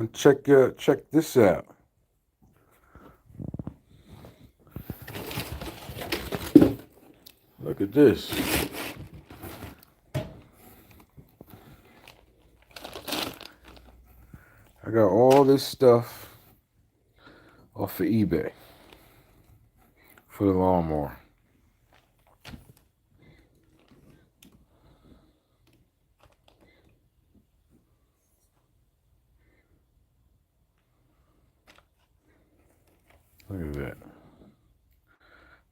And check this out. Look at this. I got all this stuff off of eBay for the lawnmower. Look at that.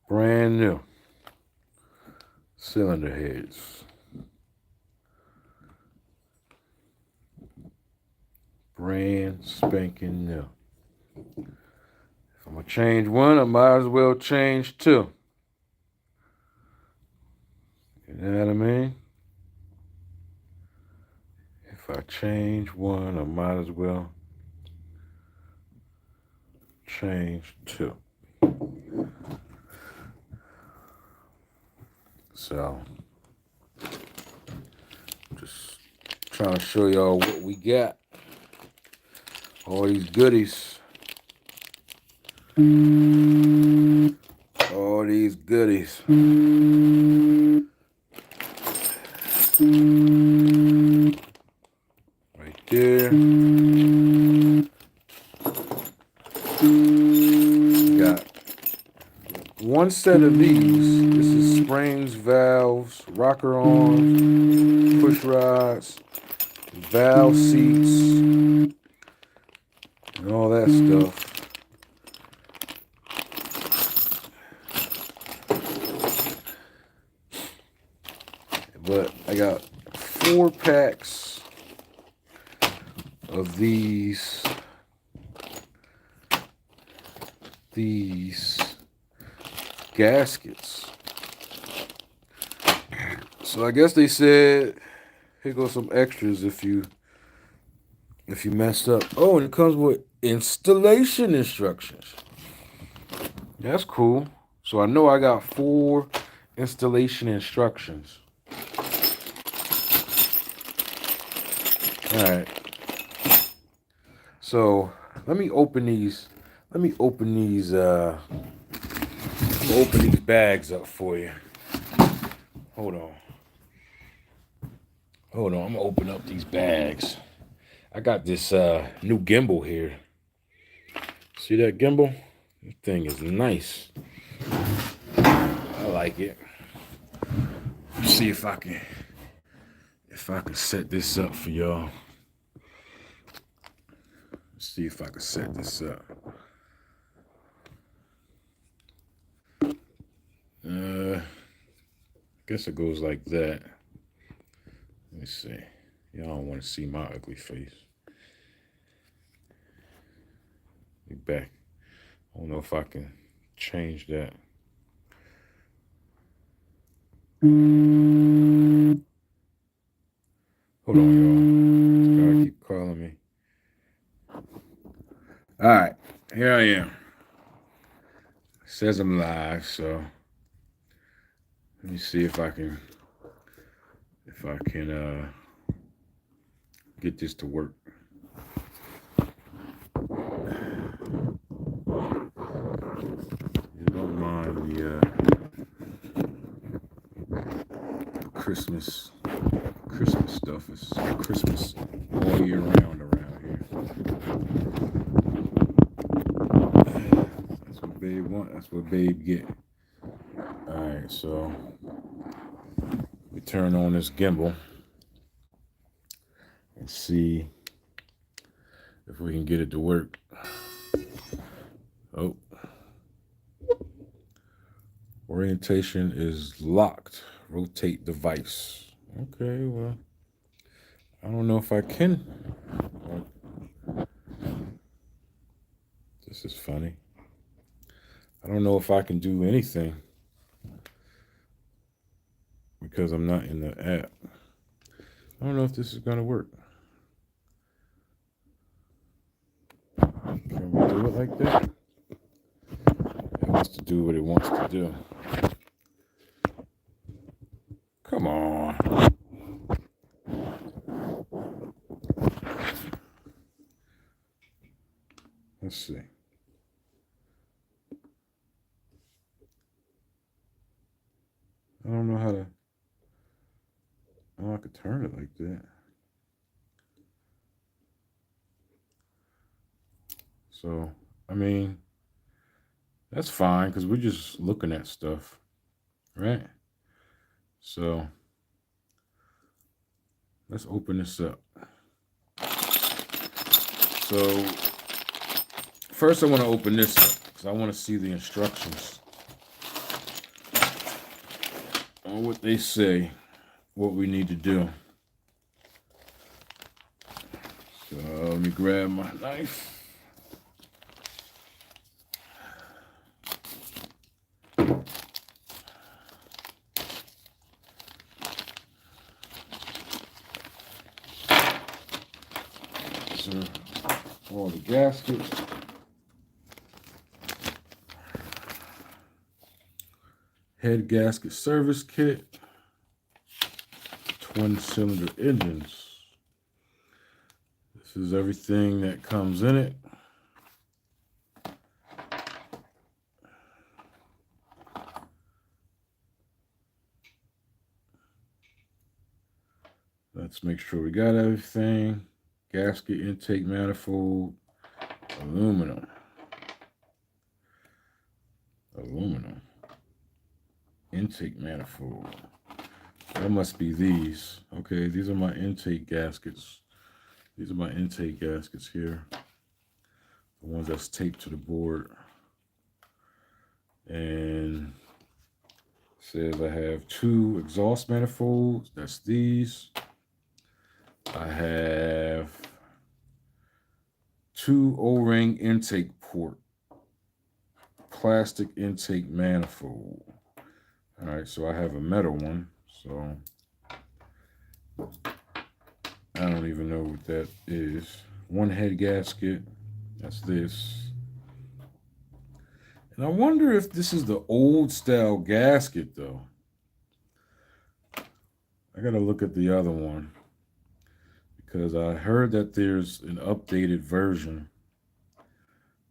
Brand new cylinder heads. Brand spanking new. If I'm gonna change one, I might as well change two. You know what I mean? If I change one, I might as well change two. So, just trying to show y'all what we got. All these goodies. All these goodies. Right there. We got one set of these. This is springs, valves, rocker arms, push rods, valve seats, and all that stuff. But I got 4 packs of these gaskets. So I guess they said here goes some extras if you messed up. Oh, and it comes with installation instructions. That's cool. So I know I got 4 installation instructions. All right. So let me open these. Let me open these. Open these bags up for you. Hold on. Hold on. I'm gonna open up these bags. I got this new gimbal here. See that gimbal? This thing is nice. I like it. Let's see if I can set this up for y'all. Let's see if I can set this up. Guess it goes like that. Let me see. Y'all don't want to see my ugly face. Be back. I don't know if I can change that. Hold on, y'all. This guy keep calling me. All right, here I am. It says I'm live, so let me see if I can get this to work. You don't mind the Christmas stuff. It's Christmas all year round around here. That's what Babe want. That's what Babe get. All right, so we turn on this gimbal and see if we can get it to work. Oh. Orientation is locked. Rotate device. Okay, well, I don't know if I can. This is funny. I don't know if I can do anything because I'm not in the app. I don't know if this is going to work. Can we do it like that? It wants to do what it wants to do. Come on. Let's see. I don't know how to. Oh, I could turn it like that. So, I mean, that's fine because we're just looking at stuff, right? So, let's open this up. So, first I want to open this up because I want to see the instructions on what they say, what we need to do. So, let me grab my knife. So, all the gaskets. Head gasket service kit. Twin cylinder engines. This is everything that comes in it. Let's make sure we got everything. Gasket intake manifold. Aluminum. Intake manifold. That must be these. Okay, these are my intake gaskets. These are my intake gaskets here. The ones that's taped to the board. And it says I have 2 exhaust manifolds. That's these. I have 2 O-ring intake port. Plastic intake manifold. All right, so I have a metal one. So I don't even know what that is. 1 head gasket. That's this. And I wonder if this is the old style gasket, though. I got to look at the other one because I heard that there's an updated version.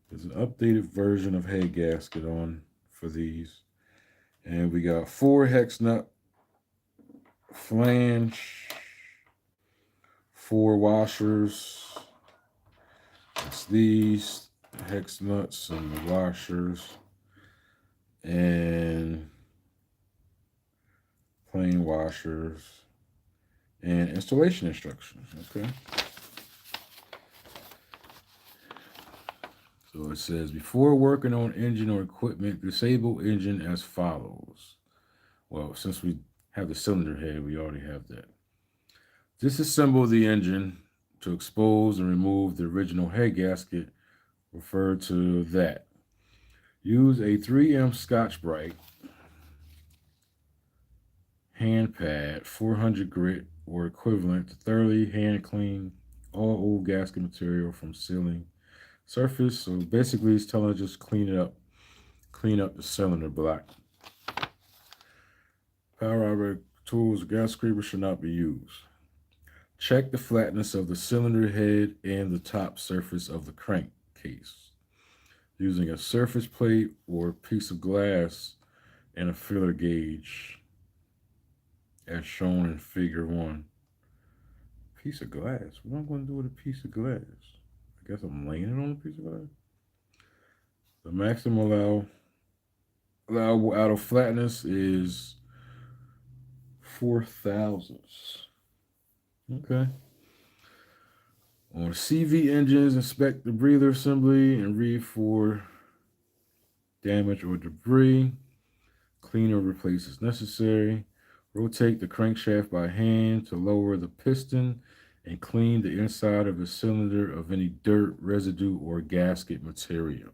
There's an updated version of head gasket on for these. And we got 4 hex nut flange, 4 washers. It's these hex nuts and the washers. And plain washers. And installation instructions. Okay. So it says, before working on engine or equipment, disable engine as follows. Well, since we have the cylinder head, we already have that. Disassemble the engine to expose and remove the original head gasket. Refer to that. Use a 3M Scotch-Brite hand pad, 400 grit or equivalent, to thoroughly hand clean all old gasket material from sealing surface. So basically, it's telling us just clean it up, clean up the cylinder block. Power operated tools, gas scraper should not be used. Check the flatness of the cylinder head and the top surface of the crankcase using a surface plate or piece of glass and a feeler gauge as shown in figure 1. Piece of glass? What am I going to do with a piece of glass? I guess I'm laying it on a piece of glass. The maximum allowable out of flatness is 4 thousandths. Okay. On CV engines, inspect the breather assembly and read for damage or debris. Clean or replace as necessary. Rotate the crankshaft by hand to lower the piston and clean the inside of the cylinder of any dirt, residue, or gasket material.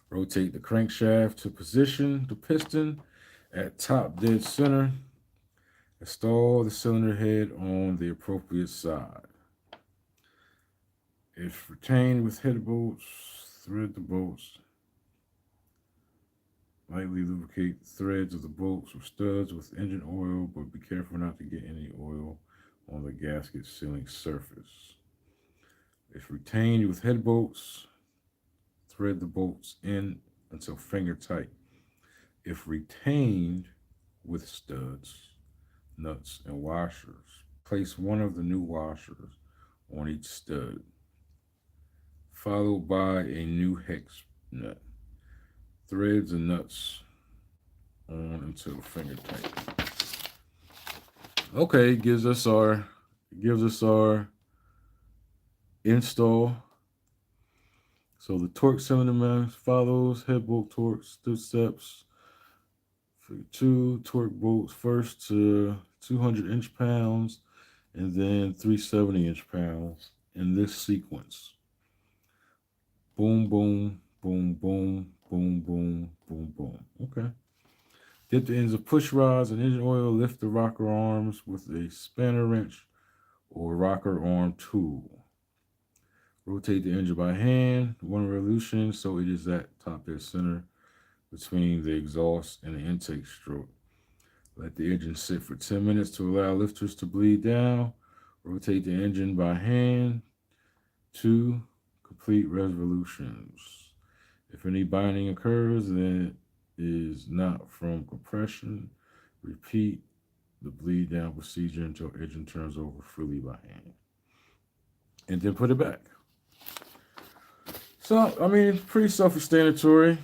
Rotate the crankshaft to position the piston at top dead center. Install the cylinder head on the appropriate side. If retained with head bolts, thread the bolts. Lightly lubricate the threads of the bolts or studs with engine oil, but be careful not to get any oil on the gasket sealing surface. If retained with head bolts, thread the bolts in until finger tight. If retained with studs, nuts, and washers, place one of the new washers on each stud, followed by a new hex nut. Threads and nuts on until finger tight. Okay, gives us our install. So the torque cylinder mounts follows head bolt torque steps. Figure 2 torque bolts first to 200 inch-pounds and then 370 inch-pounds in this sequence. Boom, boom, boom, boom, boom, boom, boom, boom. Okay. Dip the ends of push rods and engine oil. Lift the rocker arms with a spanner wrench or rocker arm tool. Rotate the engine by hand, one revolution, so it is at top dead center between the exhaust and the intake stroke. Let the engine sit for 10 minutes to allow lifters to bleed down. Rotate the engine by hand to complete revolutions. If any binding occurs, then it is not from compression. Repeat the bleed down procedure until engine turns over freely by hand. And then put it back. So, I mean, it's pretty self-explanatory.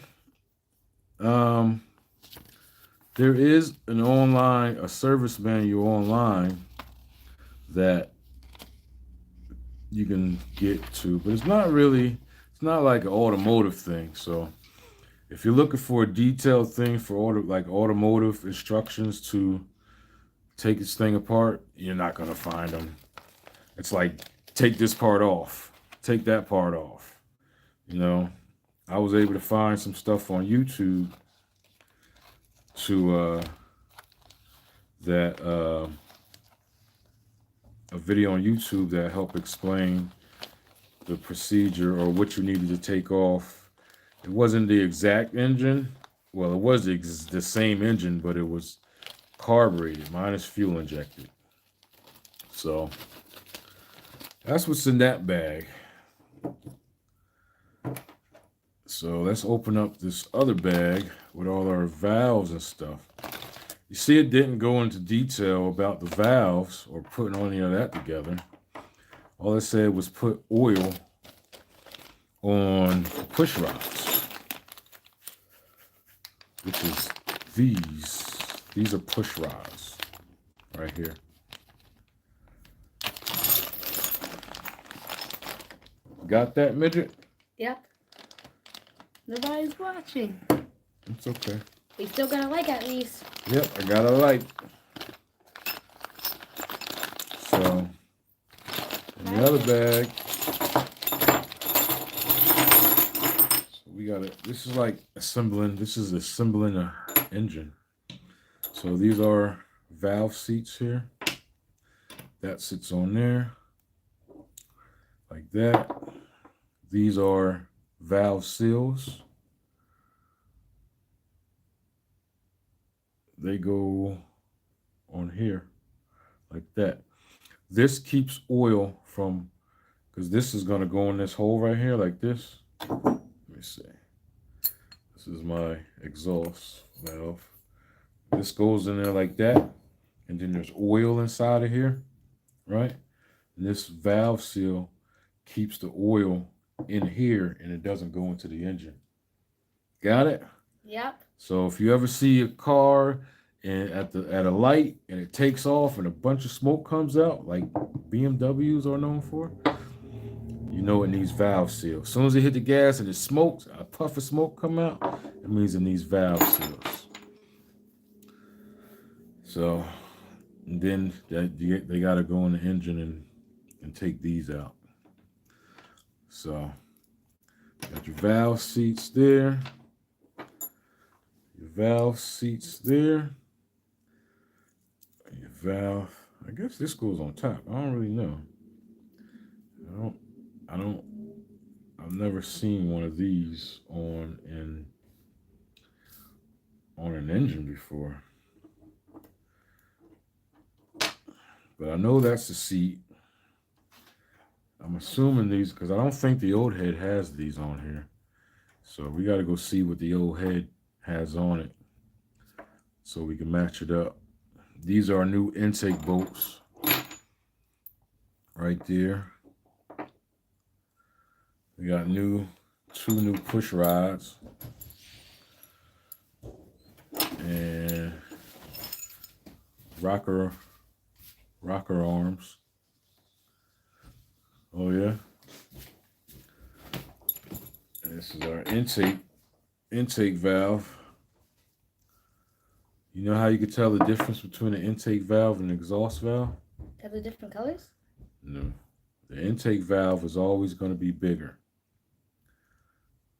There is a service manual online that you can get to, but it's not like an automotive thing. So if you're looking for a detailed thing for automotive instructions to take this thing apart, you're not going to find them. It's like, take this part off, take that part off. You know, I was able to find some stuff on YouTube to a video on YouTube that helped explain the procedure or what you needed to take off. It wasn't the exact engine. Well, it was the same engine, but it was carbureted. Mine is fuel injected. So that's what's in that bag. So let's open up this other bag with all our valves and stuff. You see, it didn't go into detail about the valves or putting any of that together. All it said was put oil on the push rods, which is these. These are push rods right here. Got that, midget? Yep. Nobody's watching. It's okay. We still got a like at least. Yep, I got a like. So, in the other bag, so we got it. This is like assembling. This is assembling an engine. So these are valve seats here. That sits on there, like that. These are valve seals. They go on here like that. This keeps oil from, because this is going to go in this hole right here like this. Let me see. This is my exhaust valve. This goes in there like that. And then there's oil inside of here, right? And this valve seal keeps the oil in here and it doesn't go into the engine. Got it? Yep. So if you ever see a car and at a light and it takes off and a bunch of smoke comes out, like BMWs are known for, you know it needs valve seals. As soon as it hit the gas and it smokes, a puff of smoke come out, it means it needs valve seals. So and then they got to go in the engine and take these out. So got your valve seats there. Your valve seats there. Your valve. I guess this goes on top. I don't really know. I've never seen one of these on an engine before. But I know that's the seat. I'm assuming these, because I don't think the old head has these on here. So we got to go see what the old head has on it so we can match it up. These are new intake bolts right there. We got two new push rods and rocker arms. Oh yeah. And this is our intake valve. You know how you can tell the difference between an intake valve and an exhaust valve? Are they different colors? No. The intake valve is always going to be bigger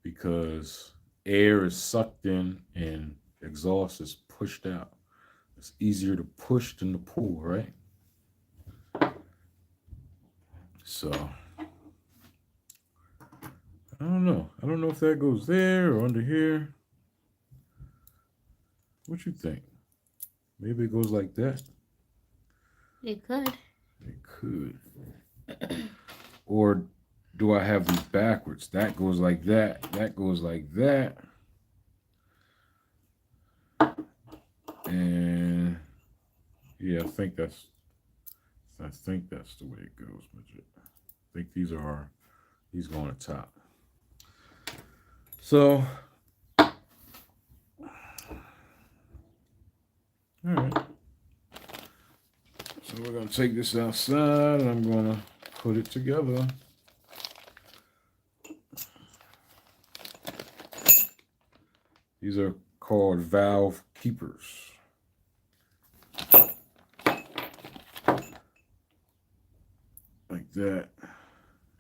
because air is sucked in and exhaust is pushed out. It's easier to push than to pull, right? So, I don't know. I don't know if that goes there or under here. What you think? Maybe it goes like that? It could. It could. Or do I have these backwards? That goes like that. That goes like that. And yeah, I think that's the way it goes, Midget. I think these go on the top. So all right. So we're gonna take this outside and I'm gonna put it together. These are called valve keepers. Like that.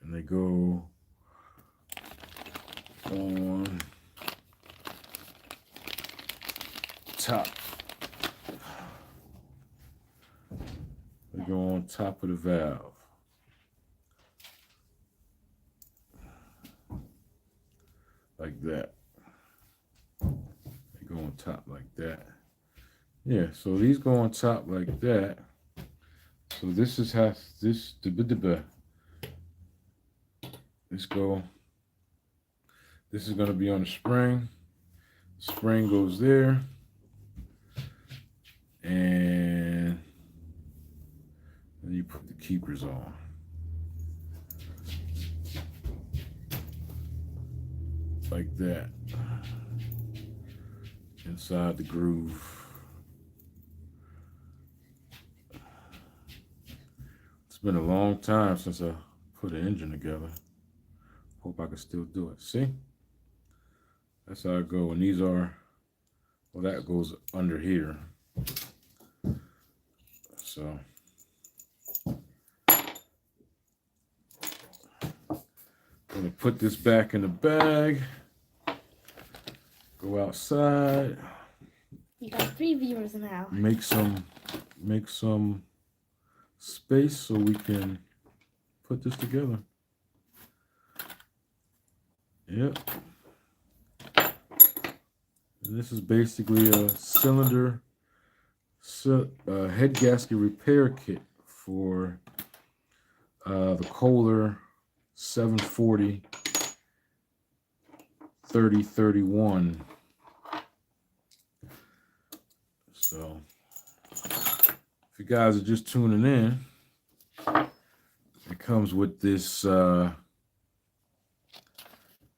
And they go on top. They go on top of the valve. Like that. They go on top like that. Yeah, so these go on top like that. So this is how this is going to be on the spring. Spring goes there. And then you put the keepers on. Like that. Inside the groove. It's been a long time since I put an engine together. Hope I can still do it. See? That's how I go. And these are, well, that goes under here. So I'm gonna put this back in the bag. Go outside. You got 3 viewers now. Make some space so we can put this together. Yep. And this is basically a cylinder head gasket repair kit for the Kohler 740 3031. So if you guys are just tuning in, it comes with this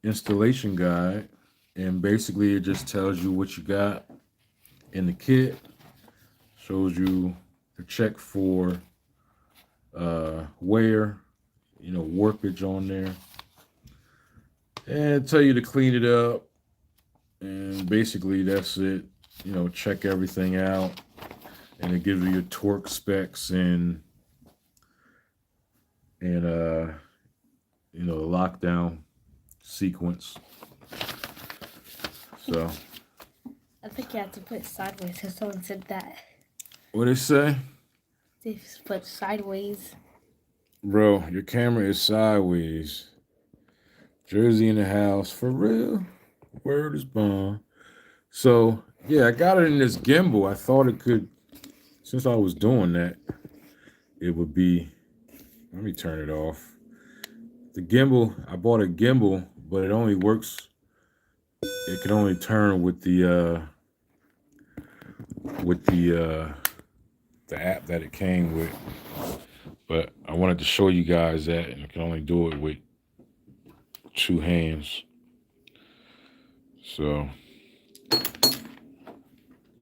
installation guide, and basically it just tells you what you got in the kit, shows you to check for wear, warpage on there, and tell you to clean it up, and basically that's it. Check everything out, and it gives you your torque specs and the lockdown sequence. So I think you have to put it sideways because someone said that. What they say? They just put sideways. Bro, your camera is sideways. Jersey in the house. For real? Word is bond. So, yeah, I got it in this gimbal. I thought it could, since I was doing that, it would be, let me turn it off. the gimbal, I bought a gimbal, but it only works. It can only turn with the app that it came with. But I wanted to show you guys that, and I can only do it with two hands. So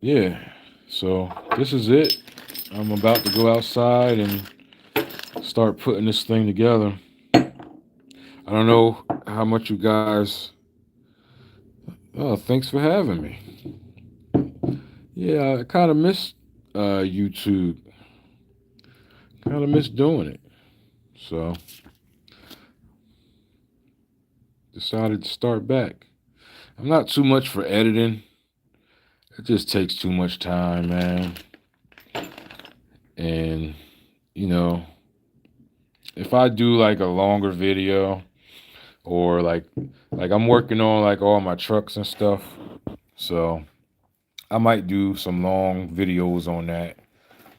yeah, so this is it. I'm about to go outside and start putting this thing together. I don't know how much you guys. Oh, thanks for having me. Yeah, I kind of miss YouTube. Kind of miss doing it. So decided to start back. I'm not too much for editing. It just takes too much time, man. And you know, if I do like a longer video or like I'm working on like all my trucks and stuff, so I might do some long videos on that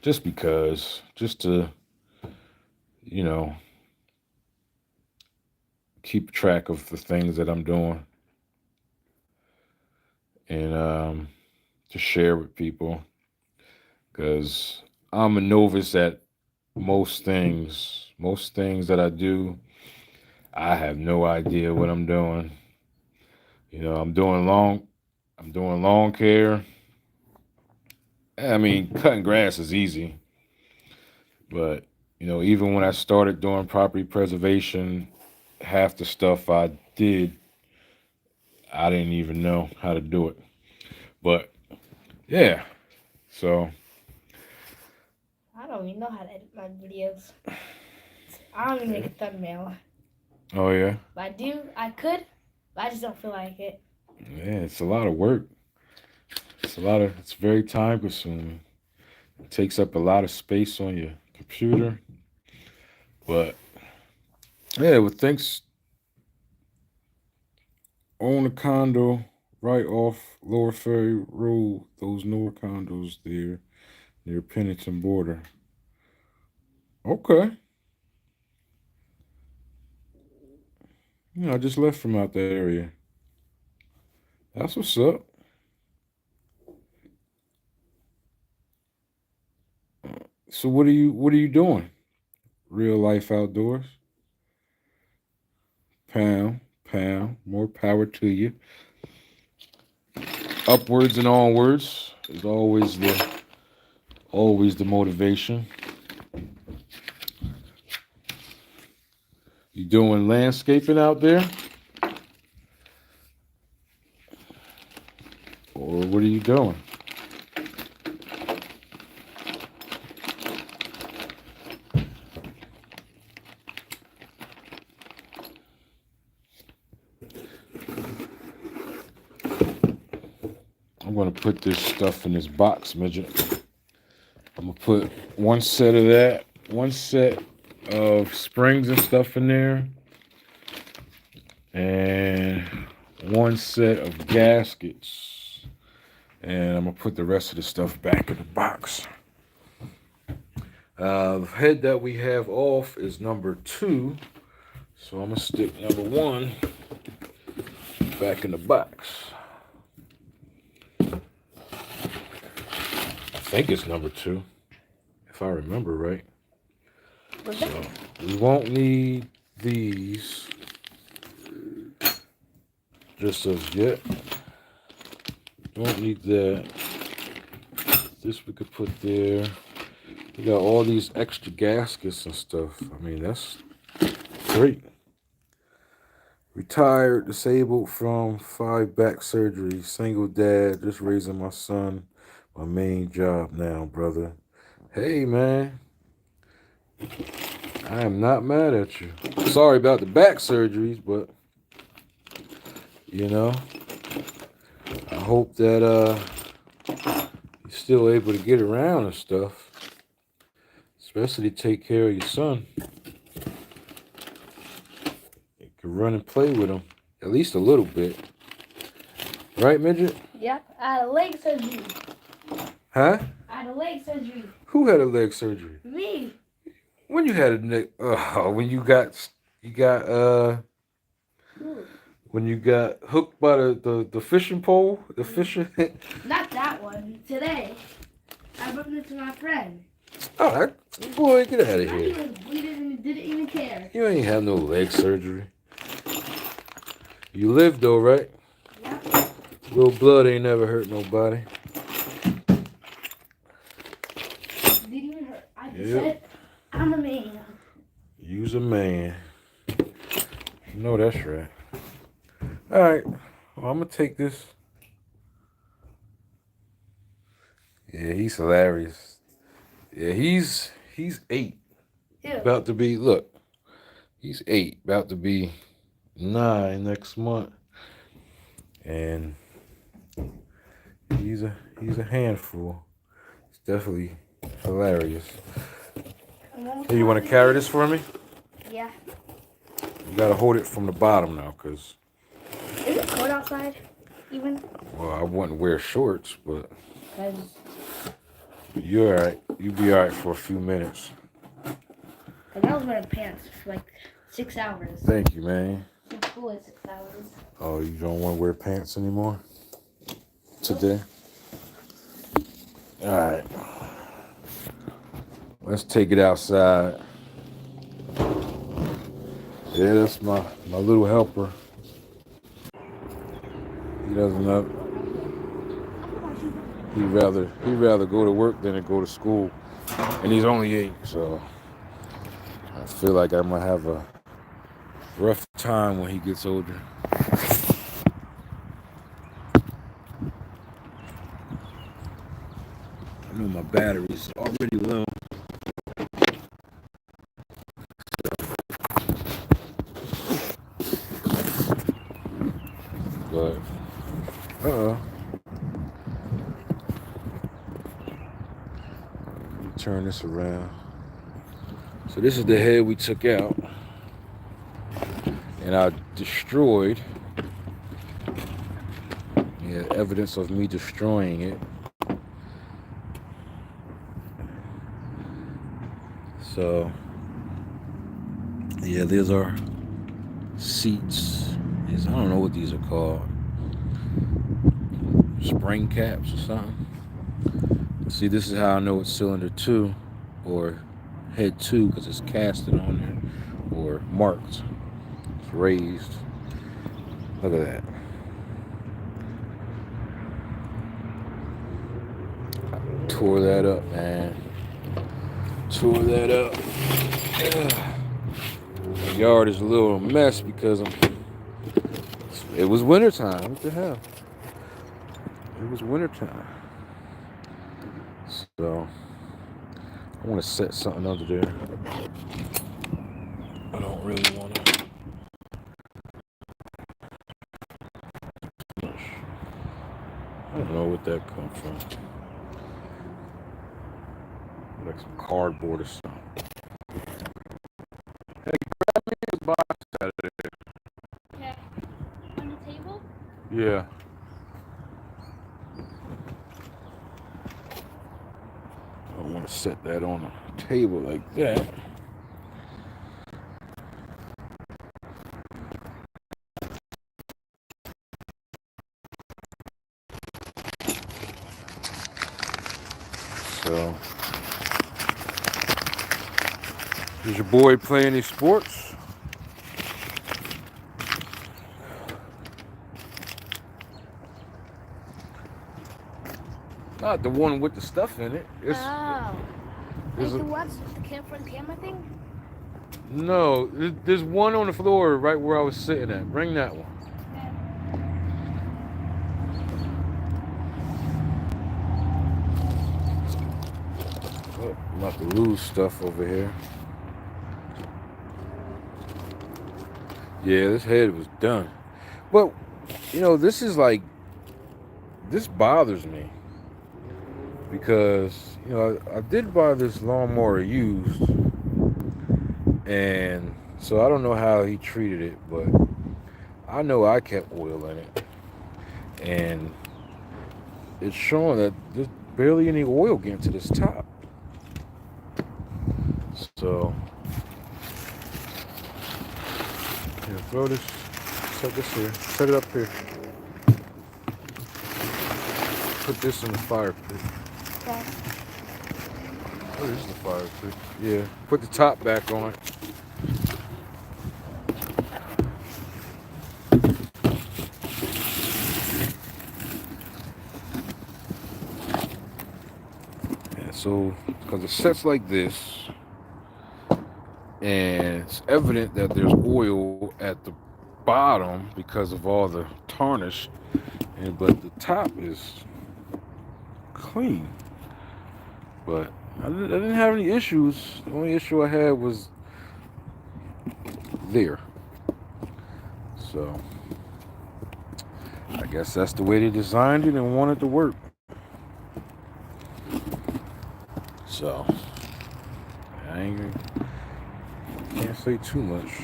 just because, just to, you know, keep track of the things that I'm doing and to share with people because I'm a novice at most things that I do. I have no idea what I'm doing. You know, I'm doing lawn care. I mean, cutting grass is easy, but you know, even when I started doing property preservation, half the stuff I did, I didn't even know how to do it. But yeah, so I don't even know how to edit my videos. I don't even make a thumbnail. oh yeah, But I could, but I just don't feel like it. yeah, it's a lot of work. It's very time consuming. It takes up a lot of space on your computer. But yeah, well, thanks. Own a condo right off Lower Ferry Road. Those newer condos there near Pennington border. Okay. Yeah, I just left from out that area. That's what's up. So what are you doing? Real life outdoors? Pound, pound, more power to you. Upwards and onwards is always the motivation. You doing landscaping out there? Or what are you doing? I'm gonna put this stuff in this box, midget. I'm gonna put one set of that, one set of springs and stuff in there, and one set of gaskets. And I'm gonna put the rest of the stuff back in the box. The head that we have off is number 2, so I'm gonna stick number 1 back in the box. I think it's number 2, if I remember right. So we won't need these just as yet. Don't need that. This we could put there. We got all these extra gaskets and stuff. I mean, that's great. Retired, disabled from 5 back surgeries, single dad, just raising my son. My main job now, brother. Hey, man. I am not mad at you. Sorry about the back surgeries, but you know, I hope that you're still able to get around and stuff. Especially take care of your son. You can run and play with him. At least a little bit. Right, midget? Yep, I had a leg surgery. Huh? I had a leg surgery. Who had a leg surgery? Me. When you had a neck? Oh, when you got You got when you got hooked by the fishing pole, the fishing. Not that one. Today, I bumped into my friend. Oh, that boy, get out of He here! was bleeding and didn't even care. You ain't have no leg surgery. You lived though, right? Yeah. Little blood ain't never hurt nobody. Didn't even hurt. I just said, I'm a man. You's a man. You know that's right. All right. Well, I'm gonna take this. Yeah, he's hilarious. Yeah, he's 8, Ew. about to be. Look, he's 8, about to be 9 next month, and he's a handful. It's definitely hilarious. Hey, you want to carry this for me? Yeah. You gotta hold it from the bottom now, cause. Is it cold outside? Even? Well, I wouldn't wear shorts, but Cause you're all right. You'll be all right for a few minutes. I was wearing pants for like 6 hours. Thank you, man. It's cool at 6 hours. Oh, you don't want to wear pants anymore today? All right. Let's take it outside. Yeah, that's my little helper. He doesn't know. He'd rather go to work than to go to school, and he's only 8, so I feel like I might have a rough time when he gets older. I know my battery's already low. But, let me turn this around. So this is the head we took out. And I destroyed. Yeah, evidence of me destroying it. So, yeah, these are seats. I don't know what these are called. Spring caps or something. See, this is how I know it's cylinder 2 or head 2 because it's casted on there or marked. It's raised. Look at that. I tore that up, man. Tore that up. The yard is a little mess because it was wintertime. What the hell? It was wintertime. So I want to set something under there. I don't really want to. I don't know what that comes from. Like some cardboard or something. Hey, grab me a box out of there. Okay. On the table? Yeah. I want to set that on a table like that. So, does your boy play any sports? Not the one with the stuff in it. Oh. Like there's the what's the camera thing? No, there's one on the floor right where I was sitting at. Bring that one. Oh, I'm about to lose stuff over here. Yeah, this head was done. But, this is like, this bothers me. Because, I did buy this lawnmower used. And so I don't know how he treated it, but I know I kept oil in it. And it's showing that there's barely any oil getting to this top. So Here, throw this. Set this here. Set it up here. Put this in the fire pit. Okay. Oh, this is the fire pit. Yeah. Put the top back on it. Yeah, so, because it sets like this, and it's evident that there's oil at the bottom because of all the tarnish, but the top is clean. But I didn't have any issues. The only issue I had was there. So I guess that's the way they designed it and wanted to work. So can't say too much.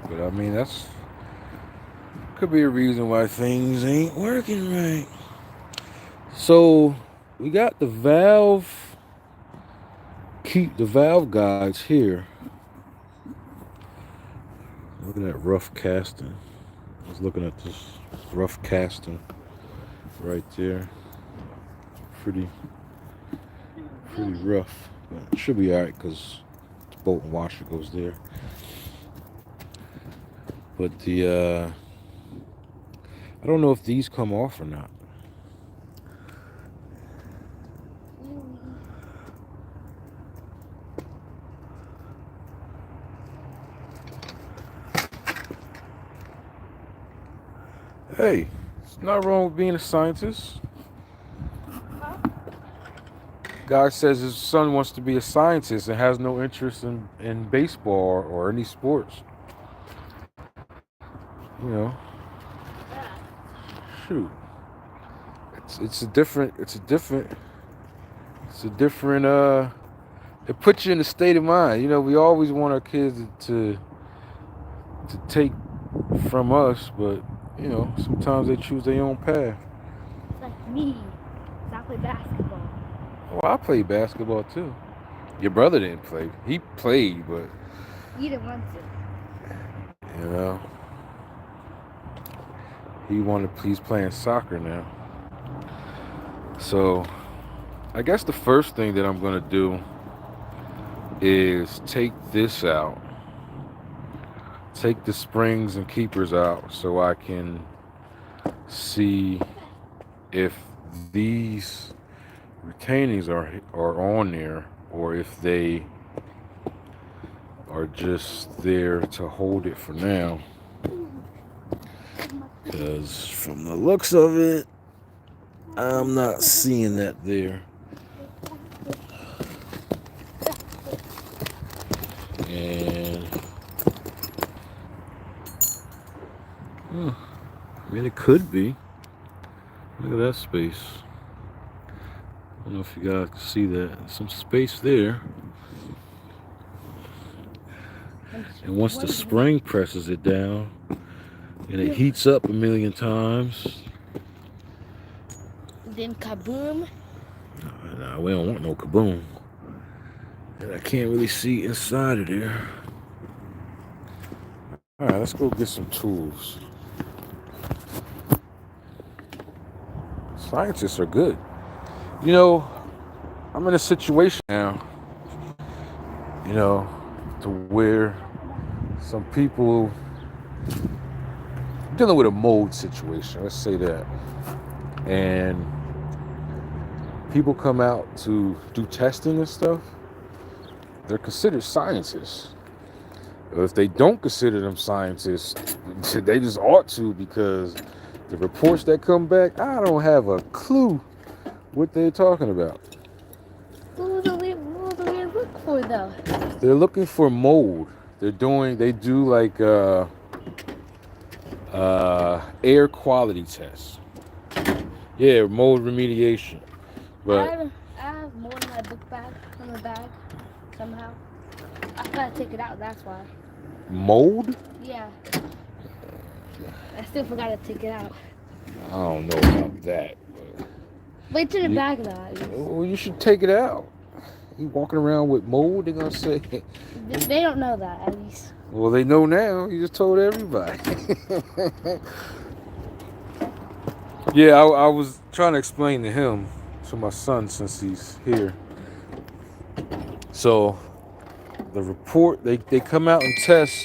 But I mean, that's could be a reason why things ain't working right. So we got the valve guides here. Looking at rough casting. I was looking at this rough casting right there. Pretty rough. But it should be alright because the bolt and washer goes there. But the I don't know if these come off or not. Hey, it's not wrong with being a scientist. Guy says his son wants to be a scientist and has no interest in baseball or any sports. You know, shoot. It's a different it puts you in a state of mind. You know, we always want our kids to take from us, but you know, sometimes they choose their own path. It's like me. I play basketball. Well, I played basketball too. Your brother didn't play. He played, but You didn't want to. you know, he's playing soccer now. So I guess the first thing that I'm gonna do is take this out. Take the springs and keepers out so I can see if these retainings are on there or if they are just there to hold it for now. Because from the looks of it, I'm not seeing that there. And I mean, it could be. Look at that space. I don't know if you guys can see that. Some space there. And once the spring presses it down, and it heats up a million times. Then kaboom. Nah, we don't want no kaboom. And I can't really see inside of there. Alright, let's go get some tools. Scientists are good. You know, I'm in a situation now, you know, to where some people dealing with a mold situation, let's say that. And people come out to do testing and stuff. They're considered scientists. If they don't consider them scientists, they just ought to, because the reports that come back, I don't have a clue what they're talking about. What do they look for though? They're looking for mold. They do like air quality tests. Yeah, mold remediation. But I have more in my book bag, in the bag, somehow. I gotta take it out, that's why. mold? Yeah. I still forgot to take it out. I don't know about that. Wait till the bag though. Well, you should take it out. You walking around with mold, they're gonna say. They don't know that, at least. Well, they know now. You just told everybody. Yeah, I was trying to explain to him, to my son, since he's here. So the report, they come out and test.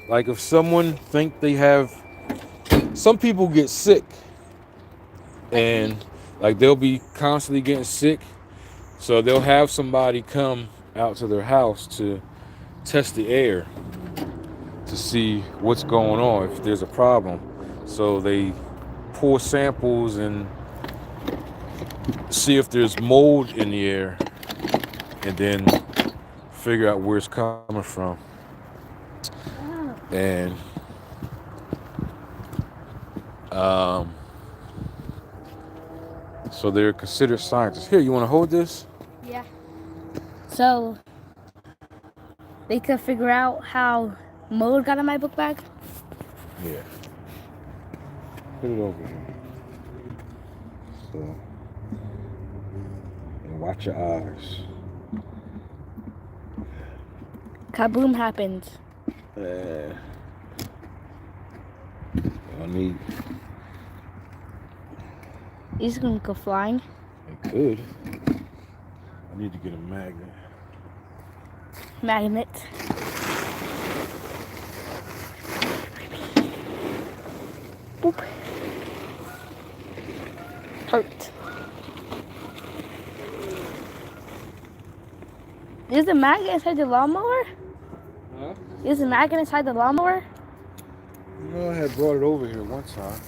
Like if someone think they have, some people get sick, and like they'll be constantly getting sick. So they'll have somebody come out to their house to test the air to see what's going on, if there's a problem. So they pour samples and see if there's mold in the air, and then figure out where it's coming from. And so they're considered scientists. Here, you want to hold this? Yeah. So they could figure out how mold got in my book bag? Yeah. Put it over here. So, and watch your eyes. Kaboom happens. I need. He's gonna go flying. It could. I need to get a magnet. Magnet. Boop. Hurt. Is the magnet inside the lawnmower? Huh? Is the magnet inside the lawnmower? No, I had brought it over here one time.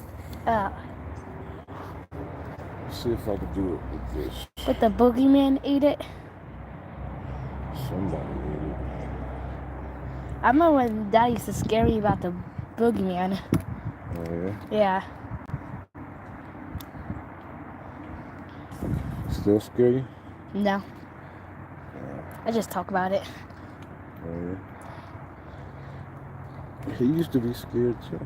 Let's see if I can do it with this. But the boogeyman ate it. Somebody ate it. I remember when Dad used to scare me about the boogeyman. Oh, yeah? Yeah. Still scary? No. I just talk about it. Oh, yeah. He used to be scared too.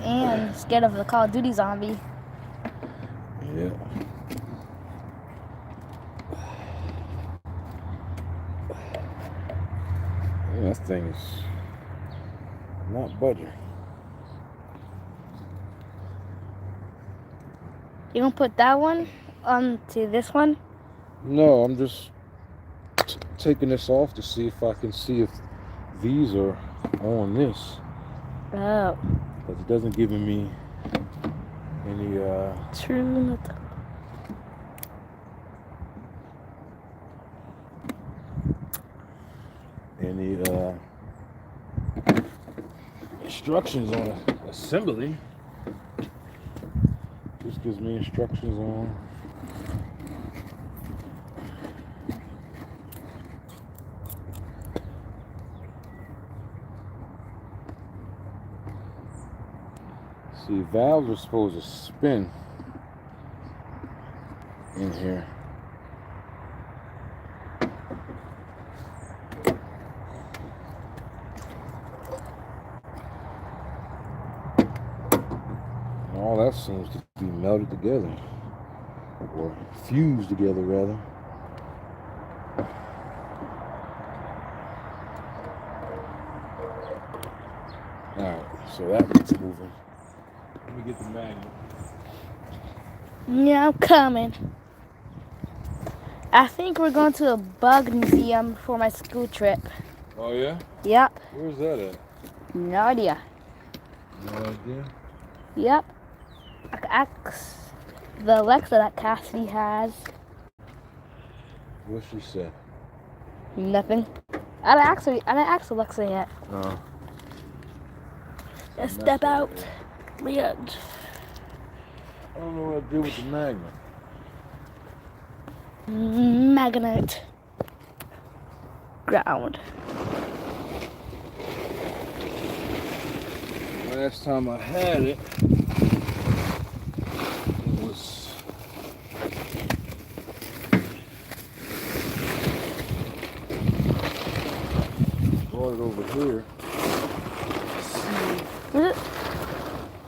And scared of the Call of Duty zombie. Yeah. That thing is not budging. You gonna put that one onto this one? No, I'm just taking this off to see if I can see if these are on this. Oh. Because it doesn't give me any True. instructions on assembly. Just gives me instructions on see, valves are supposed to spin in here. All that seems to be melted together, or fused together rather. Alright, so that one's moving. Let me get the magnet. Yeah, I'm coming. I think we're going to a bug museum for my school trip. Oh yeah? Yep. Where's that at? No idea. No idea? Yep. I could ask the Alexa that Cassidy has. What she said? Nothing. I didn't ask Alexa yet. No. Let's step out. Yeah. I don't know what to do with the magnet. Magnet. Ground. Last time I had it, it was brought it over here.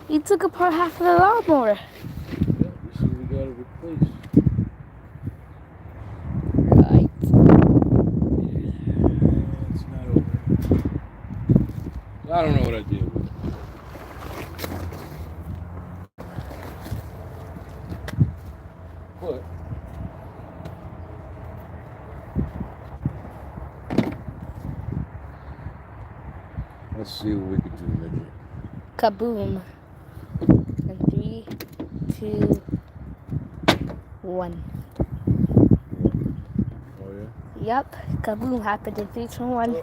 You took apart half of the lawnmower. Yeah, you see we got it replaced. Right. It's not over But let's see what we could do, midget. Kaboom. And 3, 2, 1. Oh yeah. Yep. Kaboom happened in 3, 2, 1.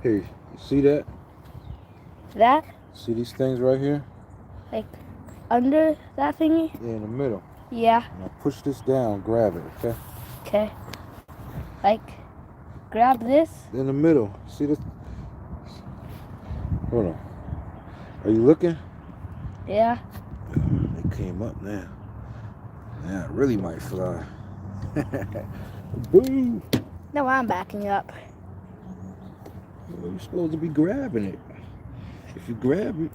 Hey, you see that? That? See these things right here? Like under that thingy? Yeah, in the middle. Yeah. Now push this down, grab it, okay? Okay. Like, grab this. In the middle. See this? Hold on. Are you looking? Yeah. It came up now. Now it really might fly. Boo! No, I'm backing up. Well, you're supposed to be grabbing it. If you grab it.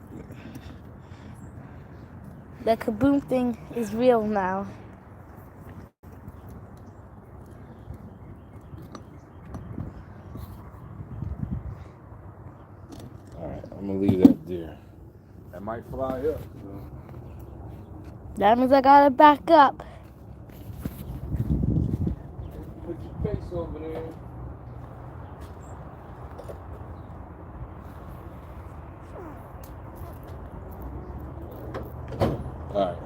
The kaboom thing is real now. Alright, I'm gonna leave that there. That might fly up. So. That means I gotta back up. Put your face over there. Alright.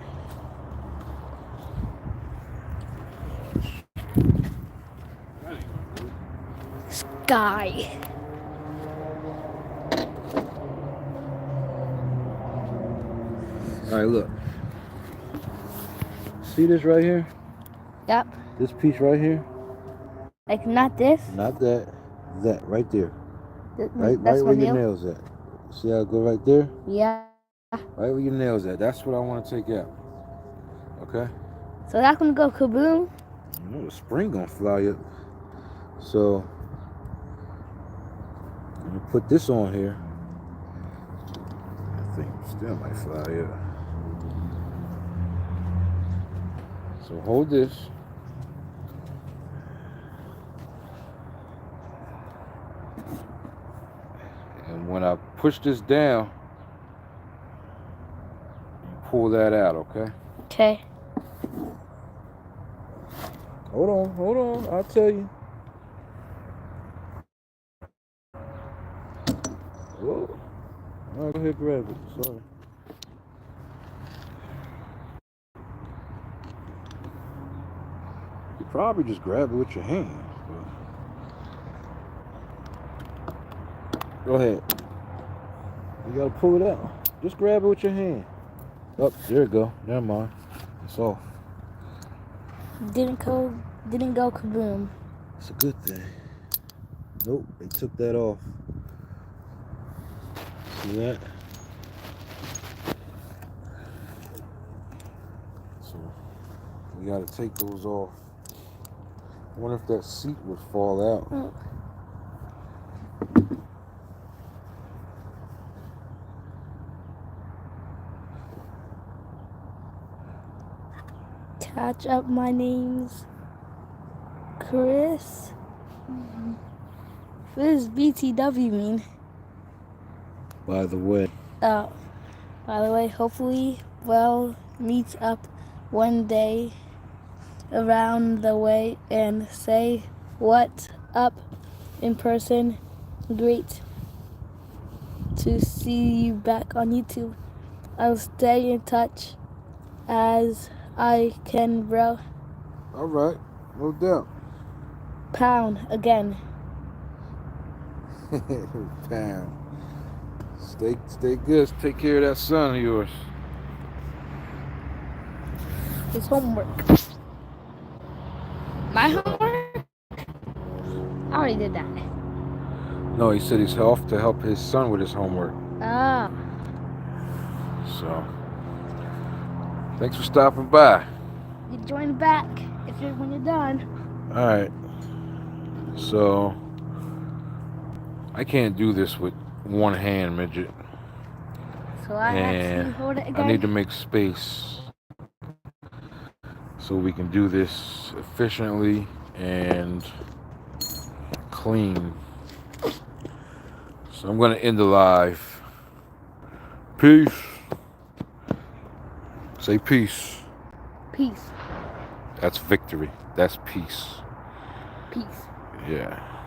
Sky. Alright, look. See this right here? Yep. This piece right here? Like not this. Not that. That right there. Right That's where my your nail. nails at. See how I go right there? Yeah. Right where your nails at. That's what I want to take out. Okay? So that's gonna go kaboom. You know the spring gonna fly up. So I'm gonna put this on here. I think still might fly up. So hold this. And when I push this down, you pull that out, okay? Okay. Hold on, I'll tell you. Whoa. All right, go ahead, grab it. Sorry. You probably just grab it with your hand. Go ahead. You gotta pull it out. Just grab it with your hand. Oh, there you go. Never mind. It's off. Didn't go kaboom. It's a good thing. Nope, they took that off. See that? So we gotta take those off. I wonder if that seat would fall out. Oh. Catch up, my name's Chris. What does BTW mean? By the way. Oh, by the way, hopefully we'll meet up one day around the way and say what's up in person. Great to see you back on YouTube. I'll stay in touch as I can, bro. All right, no doubt. Pound again. Pound. Stay good. Take care of that son of yours. His homework. My homework? I already did that. No, he said he's off to help his son with his homework. Ah. So, thanks for stopping by. You join back when you're done. All right. So, I can't do this with one hand, midget. So I have to hold it again. I need to make space. so we can do this efficiently and clean. So I'm going to end the live. Peace. Say peace. Peace. That's victory. That's peace. Peace. Yeah.